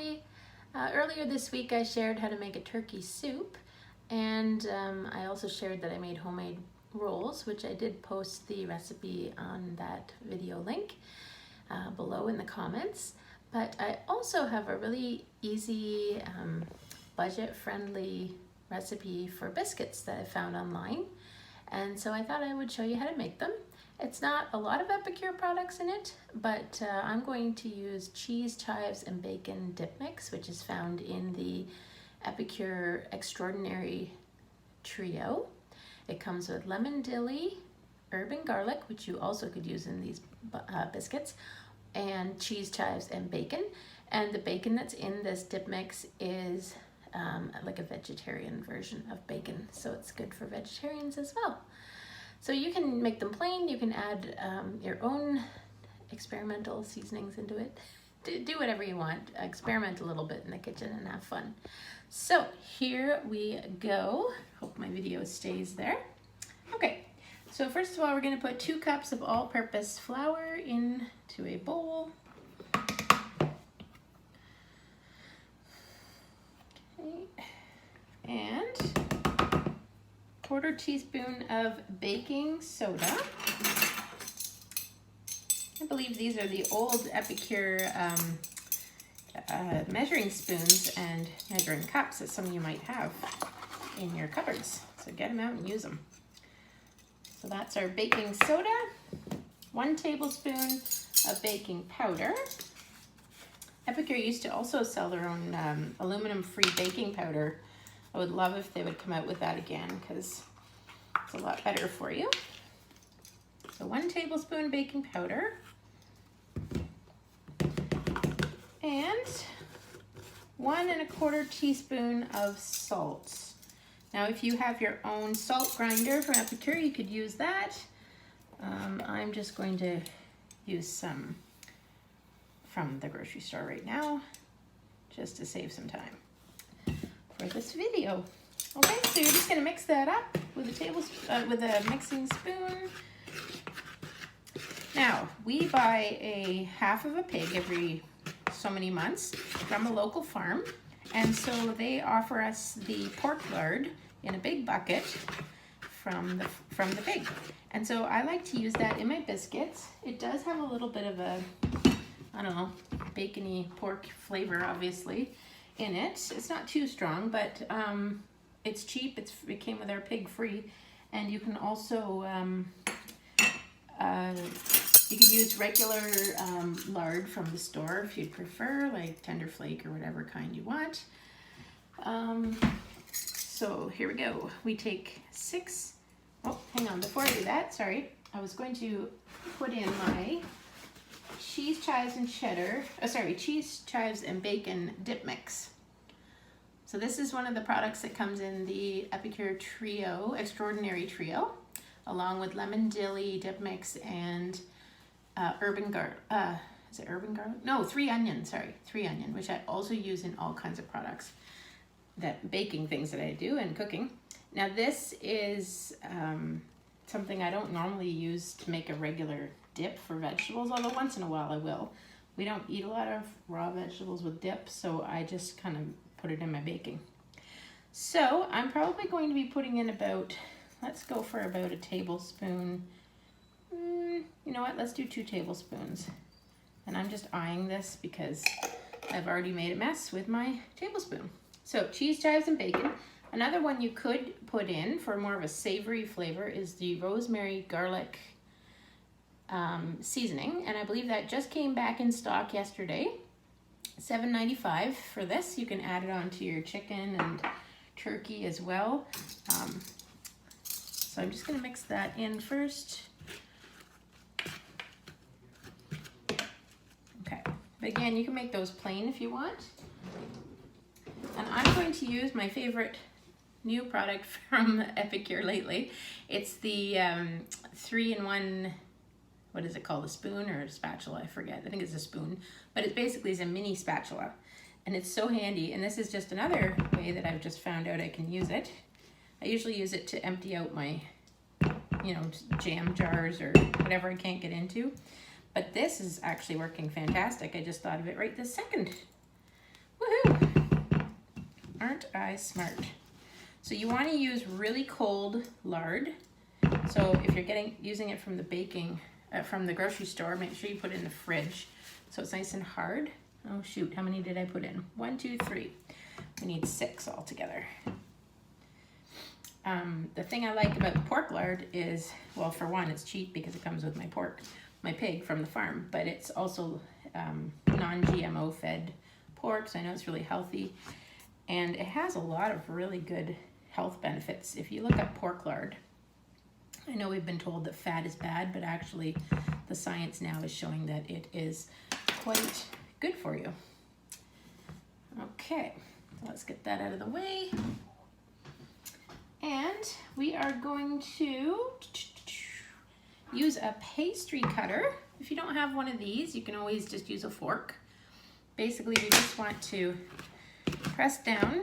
Hi! Earlier this week I shared how to make a turkey soup, and I also shared that I made homemade rolls, which I did post the recipe on that video link below in the comments. But I also have a really easy, budget-friendly recipe for biscuits that I found online, and so I thought I would show you how to make them. It's not a lot of Epicure products in it, but I'm going to use cheese, chives, and bacon dip mix, which is found in the Epicure Extraordinary Trio. It comes with lemon dilly, herb and garlic, which you also could use in these biscuits, and cheese, chives, and bacon. And the bacon that's in this dip mix is like a vegetarian version of bacon, so it's good for vegetarians as well. So you can make them plain, you can add your own experimental seasonings into it. Do whatever you want, experiment a little bit in the kitchen and have fun. So here we go. Hope my video stays there. Okay, so first of all, we're gonna put 2 cups of all-purpose flour into a bowl. Okay, and 1/4 teaspoon of baking soda. I believe these are the old Epicure measuring spoons and measuring cups that some of you might have in your cupboards. So get them out and use them. So that's our baking soda. 1 tablespoon of baking powder. Epicure used to also sell their own aluminum-free baking powder. I would love if they would come out with that again, because it's a lot better for you. So 1 tablespoon baking powder and 1 1/4 teaspoon of salt. Now, if you have your own salt grinder from Epicure, you could use that. I'm just going to use some from the grocery store right now, just to save some time for this video. Okay, so you're just going to mix that up with a mixing spoon. Now, we buy a half of a pig every so many months from a local farm, and so they offer us the pork lard in a big bucket from the pig. And so I like to use that in my biscuits. It does have a little bit of a, I don't know, bacony pork flavor, obviously, in it. It's not too strong, but it's cheap. It came with our pig free, and you can also you could use regular lard from the store if you'd prefer, like tender flake or whatever kind you want. So here we go. We take 6. Oh, hang on. Before I do that, sorry, I was going to put in my cheese, chives, and cheese, chives, and bacon dip mix. So this is one of the products that comes in the Epicure Trio, Extraordinary Trio, along with lemon dilly dip mix and herb and garlic. Is it herb and garlic? No, 3 onion, sorry, 3 onion, which I also use in all kinds of products, baking things that I do and cooking. Now this is something I don't normally use to make a regular dip for vegetables, although once in a while I will. We don't eat a lot of raw vegetables with dip, so I just kind of put it in my baking. So I'm probably going to be putting in about, let's go for about a tablespoon. You know what, let's do 2 tablespoons. And I'm just eyeing this because I've already made a mess with my tablespoon. So cheese, chives, and bacon. Another one you could put in for more of a savory flavor is the rosemary garlic seasoning, and I believe that just came back in stock yesterday. $7.95 for this. You can add it onto your chicken and turkey as well. So I'm just going to mix that in first. Okay, but again, you can make those plain if you want. And I'm going to use my favorite new product from Epicure lately. It's the 3-in-1, what is it called, a spoon or a spatula? I forget. I think it's a spoon, but it basically is a mini spatula, and it's so handy. And this is just another way that I've just found out I can use it. I usually use it to empty out my, jam jars or whatever I can't get into. But this is actually working fantastic. I just thought of it right this second. Woohoo! Aren't I smart? So you want to use really cold lard. So if you're using it from the from the grocery store, make sure you put it in the fridge so it's nice and hard. Oh shoot, how many did I put in? 1, 2, 3. We need 6 altogether. The thing I like about the pork lard is, well, for one, it's cheap because it comes with my pig from the farm, but it's also non-GMO fed pork, so I know it's really healthy. And it has a lot of really good health benefits. If you look at pork lard, I know we've been told that fat is bad, but actually the science now is showing that it is quite good for you. Okay, let's get that out of the way. And we are going to use a pastry cutter. If you don't have one of these, you can always just use a fork. Basically, we just want to press down,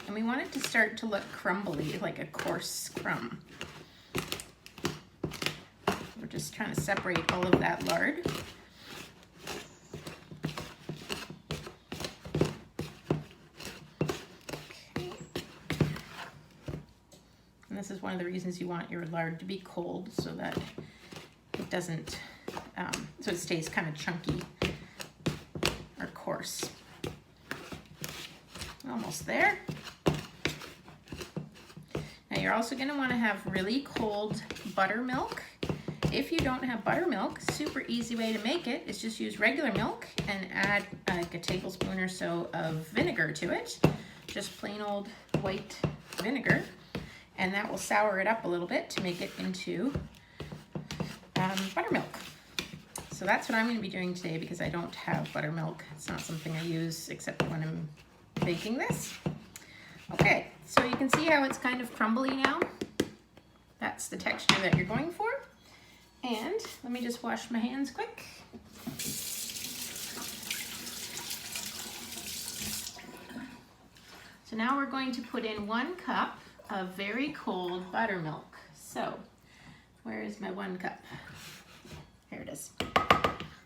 and we want it to start to look crumbly, like a coarse crumb. We're just trying to separate all of that lard. Okay. And this is one of the reasons you want your lard to be cold, so that it doesn't, so it stays kind of chunky or coarse. Almost there. Now you're also going to want to have really cold buttermilk. If you don't have buttermilk, super easy way to make it is just use regular milk and add like a tablespoon or so of vinegar to it. Just plain old white vinegar. And that will sour it up a little bit to make it into buttermilk. So that's what I'm going to be doing today because I don't have buttermilk. It's not something I use except when I'm baking this. Okay, so you can see how it's kind of crumbly now. That's the texture that you're going for. And let me just wash my hands quick. So now we're going to put in 1 cup of very cold buttermilk. So where is my 1 cup? Here it is.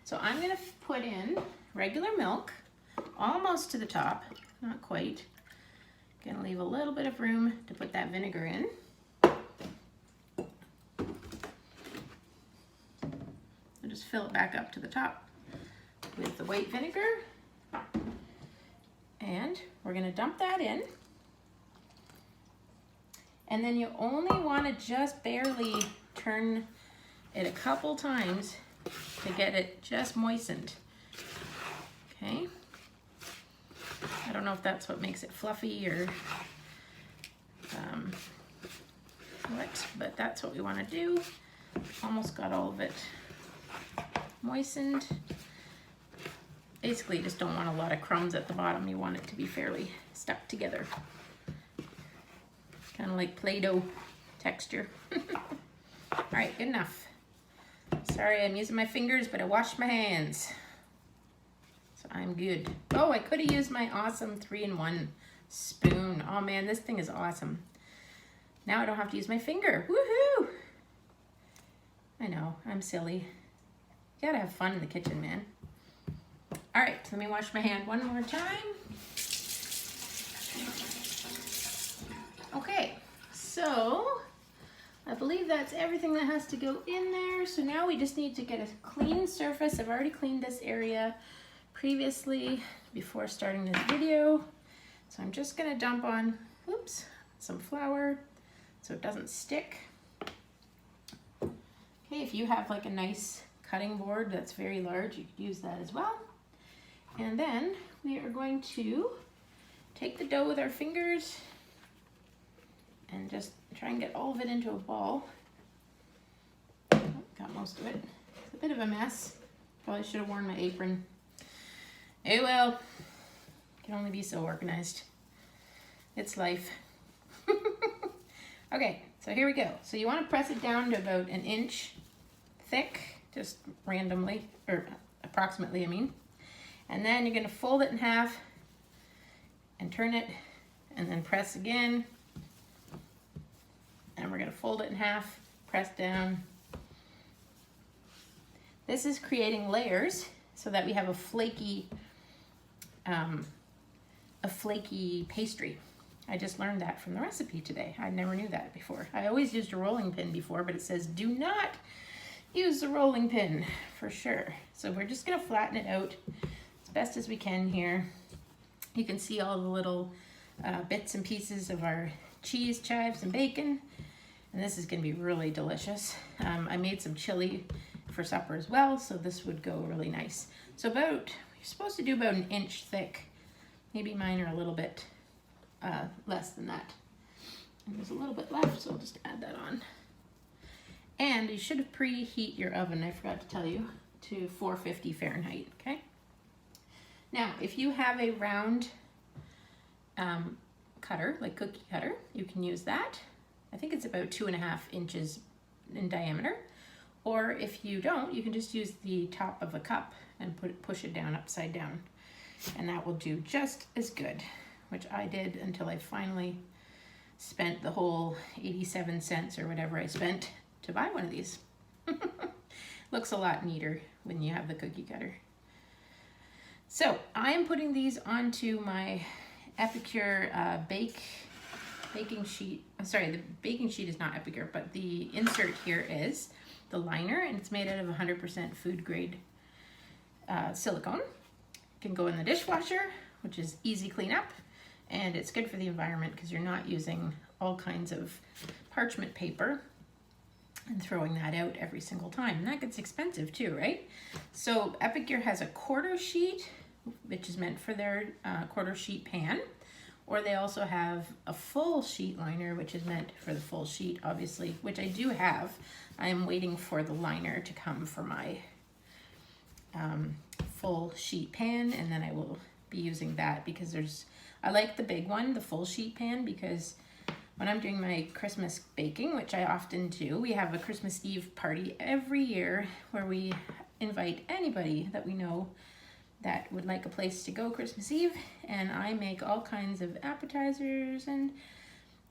So I'm going to put in regular milk almost to the top, not quite. Gonna leave a little bit of room to put that vinegar in. I'll just fill it back up to the top with the white vinegar. And we're gonna dump that in. And then you only wanna just barely turn it a couple times to get it just moistened. Okay. I don't know if that's what makes it fluffy or what, but that's what we want to do. Almost got all of it moistened. Basically, you just don't want a lot of crumbs at the bottom. You want it to be fairly stuck together. Kind of like Play-Doh texture. All right, good enough. Sorry, I'm using my fingers, but I washed my hands. I'm good. Oh, I could have used my awesome 3-in-1 spoon. Oh man, this thing is awesome. Now I don't have to use my finger. Woohoo! I know, I'm silly. You gotta have fun in the kitchen, man. All right, let me wash my hand one more time. Okay, so I believe that's everything that has to go in there. So now we just need to get a clean surface. I've already cleaned this area previously before starting this video. So I'm just gonna dump on, oops, some flour so it doesn't stick. Okay, if you have like a nice cutting board that's very large, you could use that as well. And then we are going to take the dough with our fingers and just try and get all of it into a ball. Oh, got most of it. It's a bit of a mess. Probably should have worn my apron. Oh well, can only be so organized. It's life. Okay, so here we go. So you want to press it down to about 1 inch thick, just randomly, or approximately, I mean. And then you're going to fold it in half and turn it, and then press again. And we're going to fold it in half, press down. This is creating layers so that we have a flaky a flaky pastry. I just learned that from the recipe today. I never knew that before. I always used a rolling pin before, but it says do not use the rolling pin for sure. So we're just gonna flatten it out as best as we can here. You can see all the little bits and pieces of our cheese, chives, and bacon. And this is gonna be really delicious. I made some chili for supper as well, so this would go really nice. So you're supposed to do about an inch thick. Maybe mine are a little bit less than that. And there's a little bit left, so I'll just add that on. And you should preheat your oven, I forgot to tell you, to 450 Fahrenheit, okay? Now, if you have a round cutter, like cookie cutter, you can use that. I think it's about 2.5 inches in diameter. Or if you don't, you can just use the top of a cup and push it down upside down. And that will do just as good, which I did until I finally spent the whole 87 cents or whatever I spent to buy one of these. Looks a lot neater when you have the cookie cutter. So I'm putting these onto my Epicure baking sheet. Sorry, the baking sheet is not Epicure, but the insert here is the liner, and it's made out of 100% food grade silicone. It can go in the dishwasher, which is easy cleanup, and it's good for the environment because you're not using all kinds of parchment paper and throwing that out every single time. And that gets expensive too, right? So Epicure has a quarter sheet, which is meant for their quarter sheet pan, or they also have a full sheet liner, which is meant for the full sheet, obviously, which I do have. I am waiting for the liner to come for my full sheet pan, and then I will be using that because I like the big one, the full sheet pan, because when I'm doing my Christmas baking, which I often do, we have a Christmas Eve party every year where we invite anybody that we know that would like a place to go Christmas Eve, and I make all kinds of appetizers and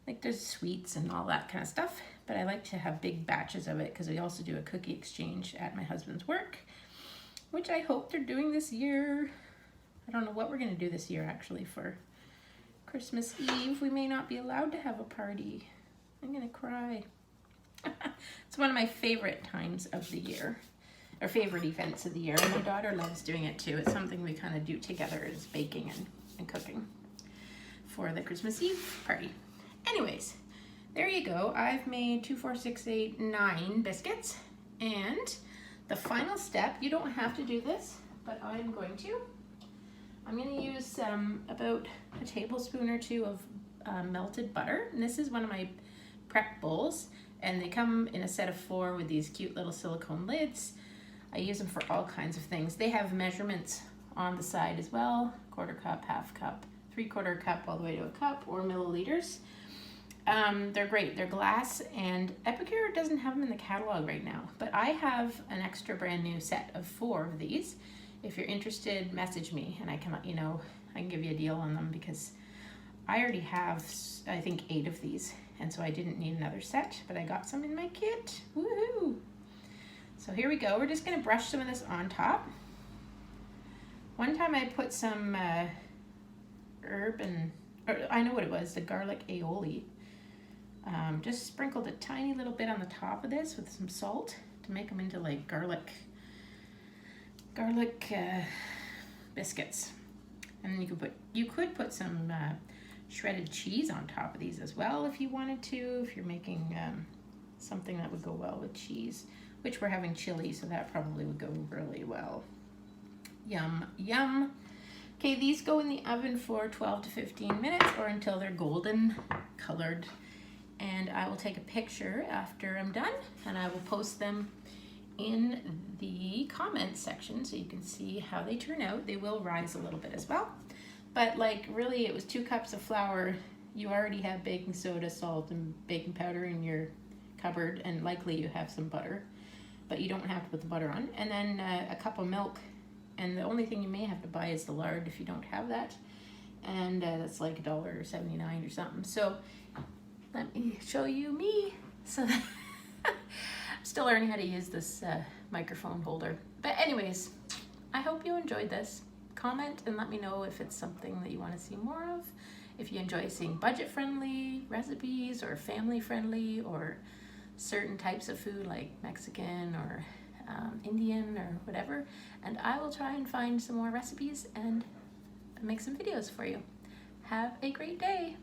like there's sweets and all that kind of stuff, but I like to have big batches of it because we also do a cookie exchange at my husband's work, which I hope they're doing this year. I don't know what we're gonna do this year actually for Christmas Eve. We may not be allowed to have a party. I'm gonna cry. It's one of my favorite times of the year, or favorite events of the year. And my daughter loves doing it too. It's something we kind of do together, is baking and cooking for the Christmas Eve party. Anyways, there you go. I've made 2, 4, 6, 8, 9 biscuits. And the final step, you don't have to do this, but I'm going to. I'm going to use about a tablespoon or 2 of melted butter. And this is one of my prep bowls, and they come in a set of 4 with these cute little silicone lids. I use them for all kinds of things. They have measurements on the side as well: 1/4 cup, 1/2 cup, 3/4 cup, all the way to a cup, or milliliters. They're great. They're glass, and Epicure doesn't have them in the catalog right now, but I have an extra brand new set of 4 of these. If you're interested, message me and I can let you know. I can give you a deal on them because I already have, I think, 8 of these, and so I didn't need another set, but I got some in my kit. Woohoo! So here we go. We're just going to brush some of this on top. One time I put some I know what it was, the garlic aioli. Just sprinkled a tiny little bit on the top of this with some salt to make them into like garlic biscuits. And then you could put some shredded cheese on top of these as well if you wanted to, if you're making something that would go well with cheese, which we're having chili, so that probably would go really well. Yum, yum. Okay, these go in the oven for 12 to 15 minutes or until they're golden colored. And I will take a picture after I'm done, and I will post them in the comments section so you can see how they turn out. They will rise a little bit as well. But like really, it was 2 cups of flour. You already have baking soda, salt, and baking powder in your cupboard, and likely you have some butter, but you don't have to put the butter on. And then a cup of milk, and the only thing you may have to buy is the lard if you don't have that. And that's like $1.79 or something. So let me show you me. So I'm still learning how to use this microphone holder. But anyways, I hope you enjoyed this. comment and let me know if it's something that you want to see more of. If you enjoy seeing budget-friendly recipes or family-friendly or certain types of food like Mexican or Indian or whatever. And I will try and find some more recipes and make some videos for you. Have a great day.